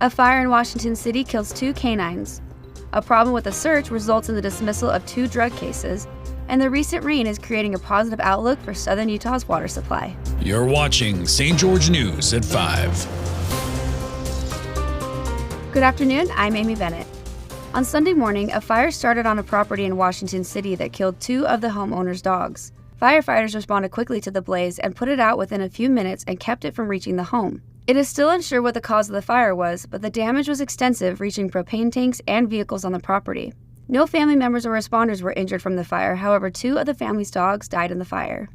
A fire in Washington City kills 2 canines. A problem with a search results in the dismissal of 2 drug cases. And the recent rain is creating a positive outlook for southern Utah's water supply. You're watching St. George News at 5. Good afternoon, I'm Amy Bennett. On Sunday morning, a fire started on a property in Washington City that killed 2 of the homeowner's dogs. Firefighters responded quickly to the blaze and put it out within a few minutes and kept it from reaching the home. It is still unsure what the cause of the fire was, but the damage was extensive, reaching propane tanks and vehicles on the property. No family members or responders were injured from the fire, however, 2 of the family's dogs died in the fire.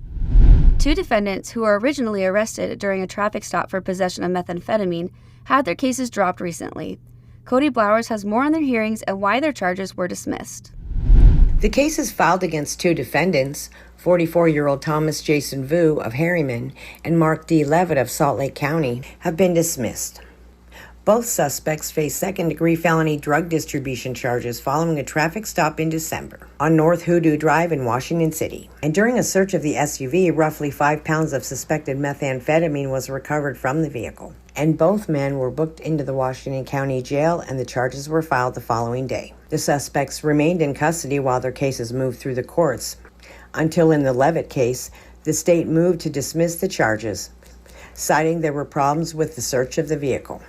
2 defendants, who were originally arrested during a traffic stop for possession of methamphetamine, had their cases dropped recently. Cody Blowers has more on their hearings and why their charges were dismissed. The cases filed against 2 defendants, 44-year-old Thomas Jason Vu of Harriman and Mark D. Levitt of Salt Lake County, have been dismissed. Both suspects face second-degree felony drug distribution charges following a traffic stop in December on North Hoodoo Drive in Washington City. And during a search of the SUV, roughly 5 pounds of suspected methamphetamine was recovered from the vehicle. And both men were booked into the Washington County Jail, and the charges were filed the following day. The suspects remained in custody while their cases moved through the courts, until in the Levitt case, the state moved to dismiss the charges, citing there were problems with the search of the vehicle.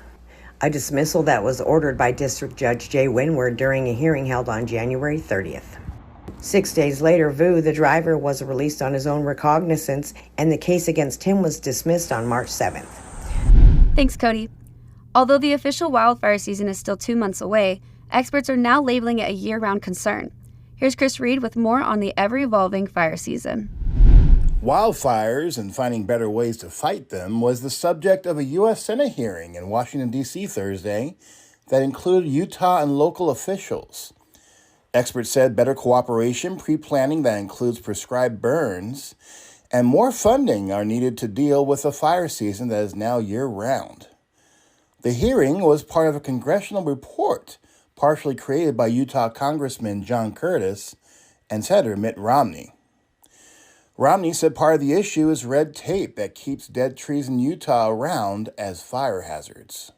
A dismissal that was ordered by District Judge Jay Winward during a hearing held on January 30th. 6 days later, Vu, the driver, was released on his own recognizance, and the case against him was dismissed on March 7th. Thanks, Cody. Although the official wildfire season is still 2 months away, experts are now labeling it a year-round concern. Here's Chris Reed with more on the ever-evolving fire season. Wildfires and finding better ways to fight them was the subject of a U.S. Senate hearing in Washington, D.C. Thursday that included Utah and local officials. Experts said better cooperation, pre-planning that includes prescribed burns, and more funding are needed to deal with a fire season that is now year-round. The hearing was part of a congressional report partially created by Utah Congressman John Curtis and Senator Mitt Romney. Romney said part of the issue is red tape that keeps dead trees in Utah around as fire hazards.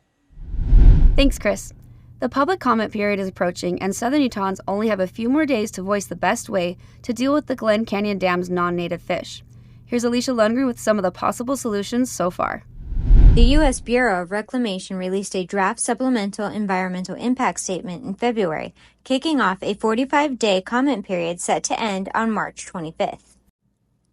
Thanks, Chris. The public comment period is approaching, and Southern Utahns only have a few more days to voice the best way to deal with the Glen Canyon Dam's non-native fish. Here's Alicia Lundgren with some of the possible solutions so far. The U.S. Bureau of Reclamation released a draft supplemental environmental impact statement in February, kicking off a 45-day comment period set to end on March 25th.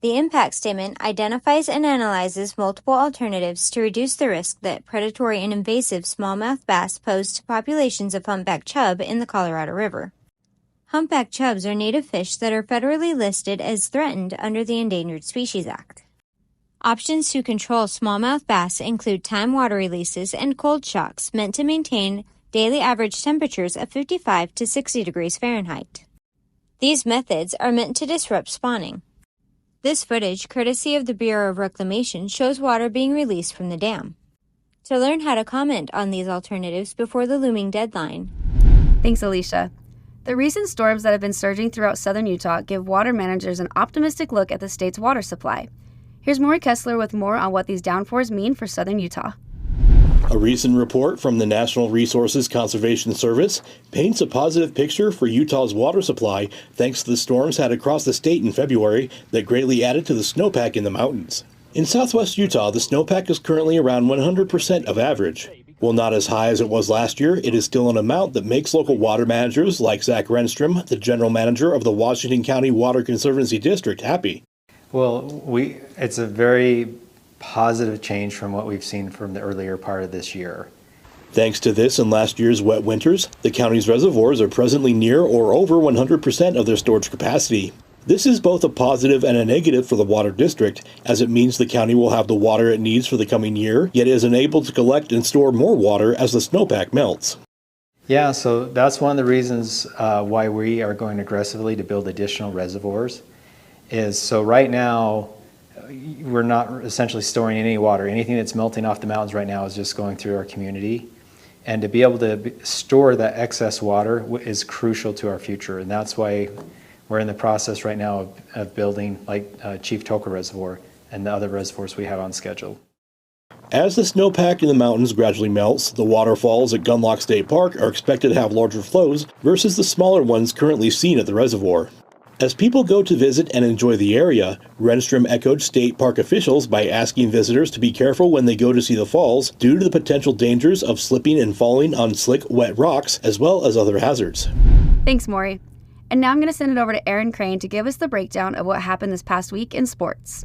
The impact statement identifies and analyzes multiple alternatives to reduce the risk that predatory and invasive smallmouth bass pose to populations of humpback chub in the Colorado River. Humpback chubs are native fish that are federally listed as threatened under the Endangered Species Act. Options to control smallmouth bass include time water releases and cold shocks meant to maintain daily average temperatures of 55 to 60 degrees Fahrenheit. These methods are meant to disrupt spawning. This footage, courtesy of the Bureau of Reclamation, shows water being released from the dam. To learn how to comment on these alternatives before the looming deadline. Thanks, Alicia. The recent storms that have been surging throughout southern Utah give water managers an optimistic look at the state's water supply. Here's Maury Kessler with more on what these downpours mean for southern Utah. A recent report from the National Resources Conservation Service paints a positive picture for Utah's water supply thanks to the storms had across the state in February that greatly added to the snowpack in the mountains. In southwest Utah, the snowpack is currently around 100% of average. While not as high as it was last year, it is still an amount that makes local water managers like Zach Renstrom, the general manager of the Washington County Water Conservancy District, happy. Well, it's a very positive change from what we've seen from the earlier part of this year. Thanks to this and last year's wet winters, the county's reservoirs are presently near or over 100% of their storage capacity. This is both a positive and a negative for the water district, as it means the county will have the water it needs for the coming year, yet is unable to collect and store more water as the snowpack melts. Yeah, so that's one of the reasons why we are going aggressively to build additional reservoirs. So right now, we're not essentially storing any water. Anything that's melting off the mountains right now is just going through our community. And to be able to store that excess water is crucial to our future. And that's why we're in the process right now of building like Chief Toka Reservoir and the other reservoirs we have on schedule. As the snowpack in the mountains gradually melts, the waterfalls at Gunlock State Park are expected to have larger flows versus the smaller ones currently seen at the reservoir. As people go to visit and enjoy the area, Renstrom echoed state park officials by asking visitors to be careful when they go to see the falls due to the potential dangers of slipping and falling on slick, wet rocks, as well as other hazards. Thanks, Maury. And now I'm going to send it over to Aaron Crane to give us the breakdown of what happened this past week in sports.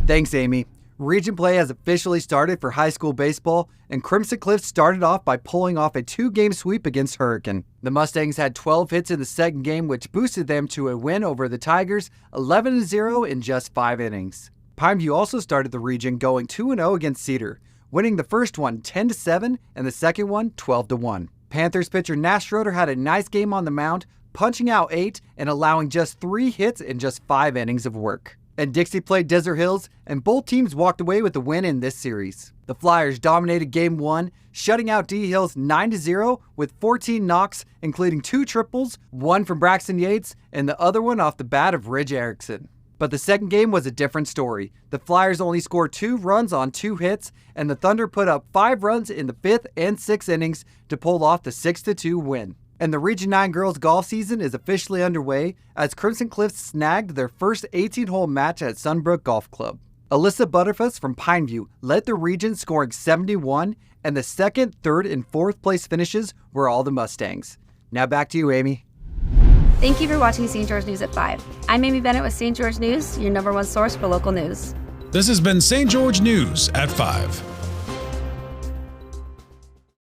Thanks, Amy. Region play has officially started for high school baseball, and Crimson Cliff started off by pulling off a 2-game sweep against Hurricane. The Mustangs had 12 hits in the second game, which boosted them to a win over the Tigers, 11-0 in just 5 innings. Pineview also started the region going 2-0 against Cedar, winning the first one 10-7 and the second one 12-1. Panthers pitcher Nash Schroeder had a nice game on the mound, punching out 8 and allowing just 3 hits in just 5 innings of work. And Dixie played Desert Hills, and both teams walked away with the win in this series. The Flyers dominated Game 1, shutting out D Hills 9-0 with 14 knocks, including 2 triples, one from Braxton Yates, and the other one off the bat of Ridge Erickson. But the second game was a different story. The Flyers only scored 2 runs on 2 hits, and the Thunder put up 5 runs in the 5th and 6th innings to pull off the 6-2 win. And the Region 9 girls golf season is officially underway as Crimson Cliffs snagged their first 18-hole match at Sunbrook Golf Club. Alyssa Butterfuss from Pineview led the region scoring 71, and the 2nd, 3rd, and 4th place finishes were all the Mustangs. Now back to you, Amy. Thank you for watching St. George News at 5. I'm Amy Bennett with St. George News, your #1 source for local news. This has been St. George News at 5.